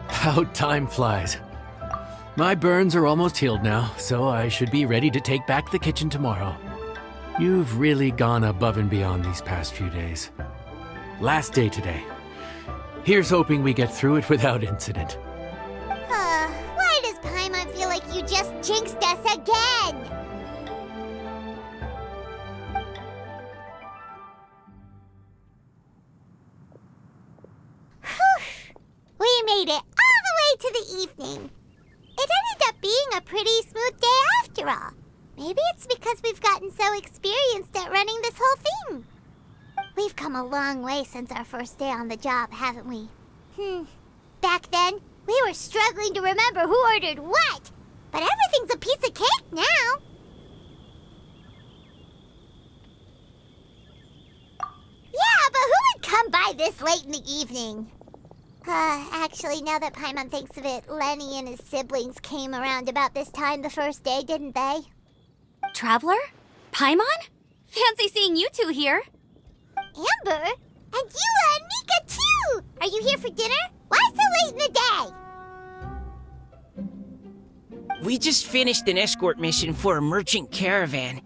How time flies. My burns are almost healed now, so I should be ready to take back the kitchen tomorrow. You've really gone above and beyond these past few days. Last day today. Here's hoping we get through it without incident. Why does Paimon feel like you just jinxed us again? We made it all the way to the evening. It ended up being a pretty smooth day after all. Maybe it's because we've gotten so experienced at running this whole thing. We've come a long way since our first day on the job, haven't we? Back then, we were struggling to remember who ordered what. But everything's a piece of cake now. Yeah, but who would come by this late in the evening? Actually, now that Paimon thinks of it, Lenny and his siblings came around about this time the first day, didn't they? Traveler? Paimon? Fancy seeing you two here. Amber? And Eula and Mika, too! Are you here for dinner? Why so late in the day? We just finished an escort mission for a merchant caravan.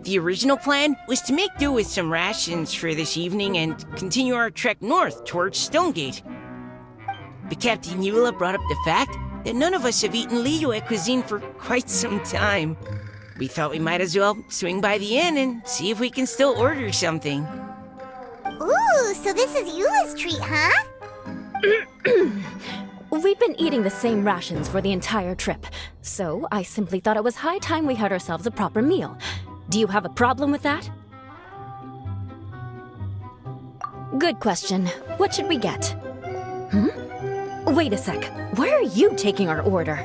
The original plan was to make do with some rations for this evening and continue our trek north towards Stonegate. But Captain Eula brought up the fact that none of us have eaten Liyue cuisine for quite some time. We thought we might as well swing by the inn and see if we can still order something. Ooh, so this is Eula's treat, huh? We've been eating the same rations for the entire trip, so I simply thought it was high time we had ourselves a proper meal. Do you have a problem with that? Good question. What should we get? Wait a sec. Why are you taking our order?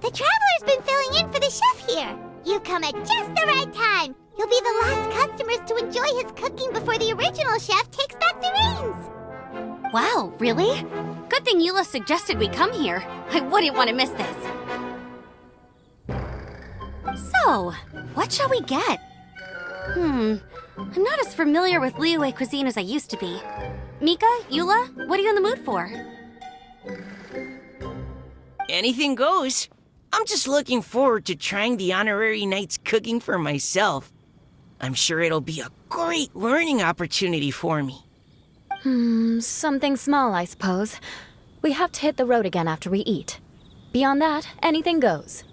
The Traveler's been filling in for the chef here. You've come at just the right time. You'll be the last customers to enjoy his cooking before the original chef takes back the reins. Wow, really? Good thing Eula suggested we come here. I wouldn't want to miss this. So, what shall we get? I'm not as familiar with Liyue cuisine as I used to be. Mika, Eula, what are you in the mood for? Anything goes. I'm just looking forward to trying the honorary knight's cooking for myself. I'm sure it'll be a great learning opportunity for me. Something small, I suppose. We have to hit the road again after we eat. Beyond that, anything goes.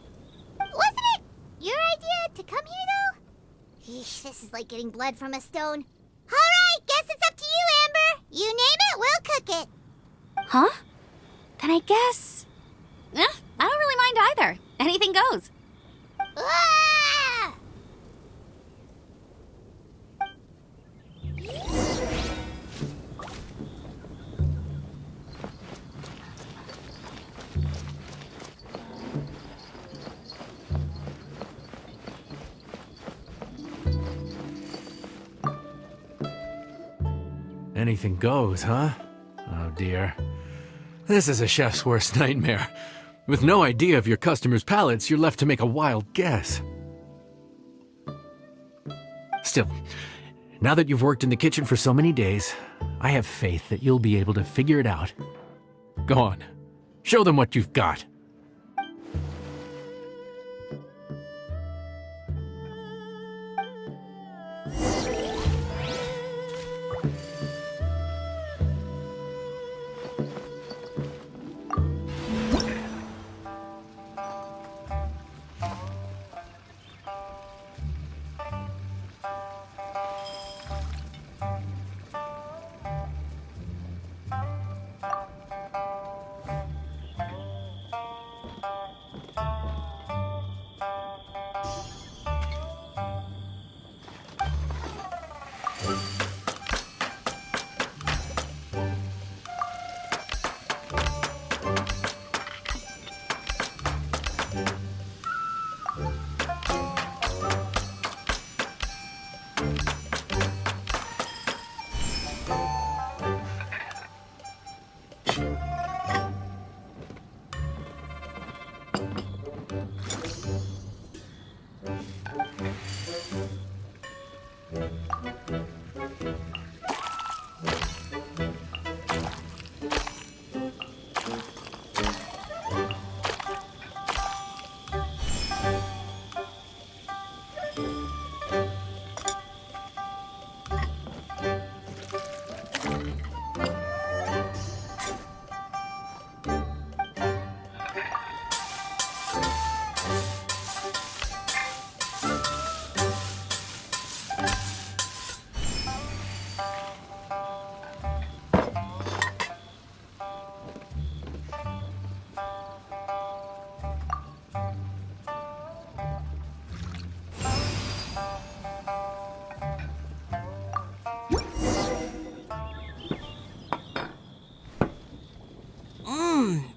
Wasn't it your idea to come here, though? Eesh, this is like getting blood from a stone. All right, guess it's up to you, Amber. You name it, we'll cook it. Huh? Then I guess... I don't really mind either. Anything goes. Ah! Anything goes, huh? Oh dear. This is a chef's worst nightmare. With no idea of your customers' palates, you're left to make a wild guess. Still, now that you've worked in the kitchen for so many days, I have faith that you'll be able to figure it out. Go on, show them what you've got.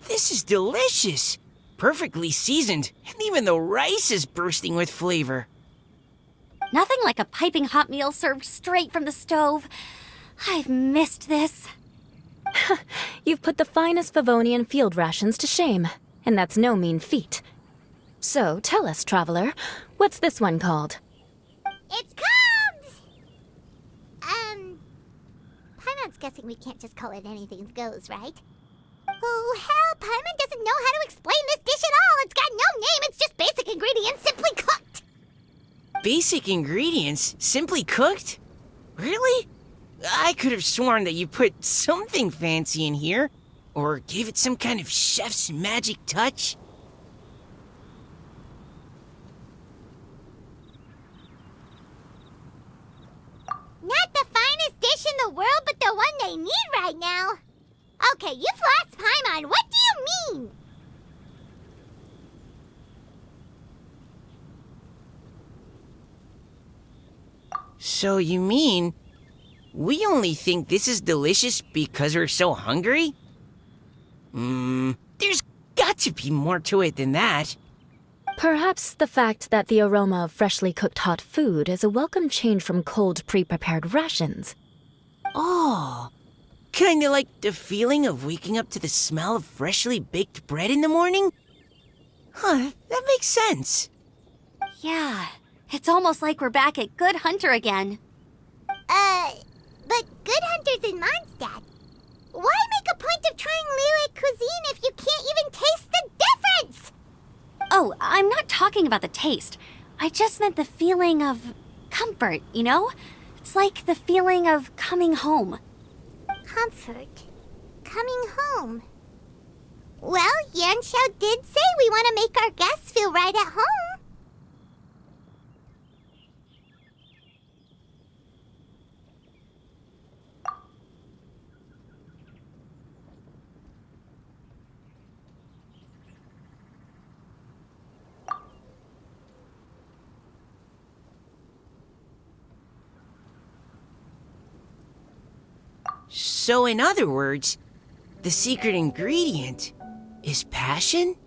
This is delicious. Perfectly seasoned, and even the rice is bursting with flavor. Nothing like a piping hot meal served straight from the stove. I've missed this. You've put the finest Favonian field rations to shame, and that's no mean feat. So, tell us, traveler, what's this one called? It's called... Paimon's guessing we can't just call it anything goes, right? Oh, hell, Paimon doesn't know how to explain this dish at all. It's got no name, it's just basic ingredients simply cooked. Basic ingredients? Simply cooked? Really? I could have sworn that you put something fancy in here, or gave it some kind of chef's magic touch. Not the finest dish in the world, but the one they need right now. Okay, you've lost Paimon. What do you mean? So you mean we only think this is delicious because we're so hungry? There's got to be more to it than that. Perhaps the fact that the aroma of freshly cooked hot food is a welcome change from cold, pre-prepared rations. Oh, kinda like the feeling of waking up to the smell of freshly baked bread in the morning? Huh, that makes sense. Yeah, it's almost like we're back at Good Hunter again. But Good Hunter's in Mondstadt. Why make a point of trying Liyue cuisine if you can't even taste the difference? Oh, I'm not talking about the taste. I just meant the feeling of comfort, you know? It's like the feeling of coming home. Comfort. Coming home. Well, Yanxiao did say we want to make our guests feel right at home. So in other words, the secret ingredient is passion?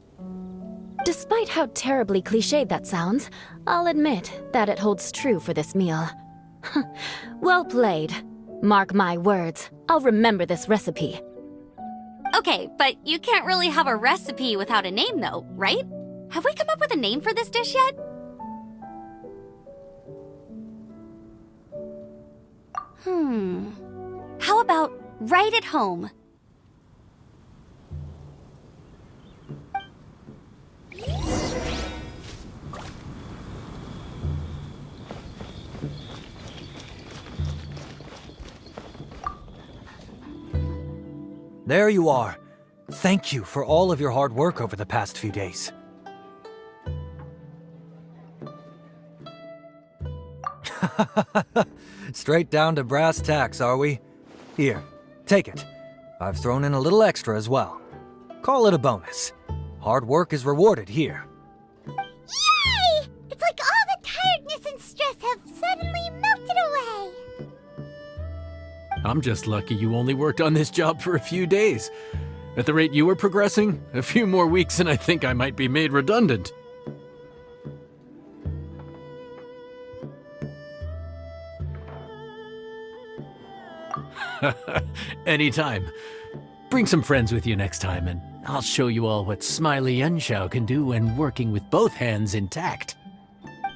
Despite how terribly cliched that sounds, I'll admit that it holds true for this meal. Well played. Mark my words, I'll remember this recipe. Okay, but you can't really have a recipe without a name though, right? Have we come up with a name for this dish yet? How about right at home? There you are. Thank you for all of your hard work over the past few days. Straight down to brass tacks, are we? Here, take it. I've thrown in a little extra as well. Call it a bonus. Hard work is rewarded here. Yay! It's like all the tiredness and stress have suddenly melted away. I'm just lucky you only worked on this job for a few days. At the rate you were progressing, a few more weeks and I think I might be made redundant. Anytime. Bring some friends with you next time, and I'll show you all what Smiley Yanxiao can do when working with both hands intact.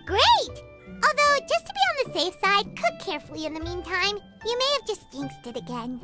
Great! Although, just to be on the safe side, cook carefully in the meantime. You may have just jinxed it again.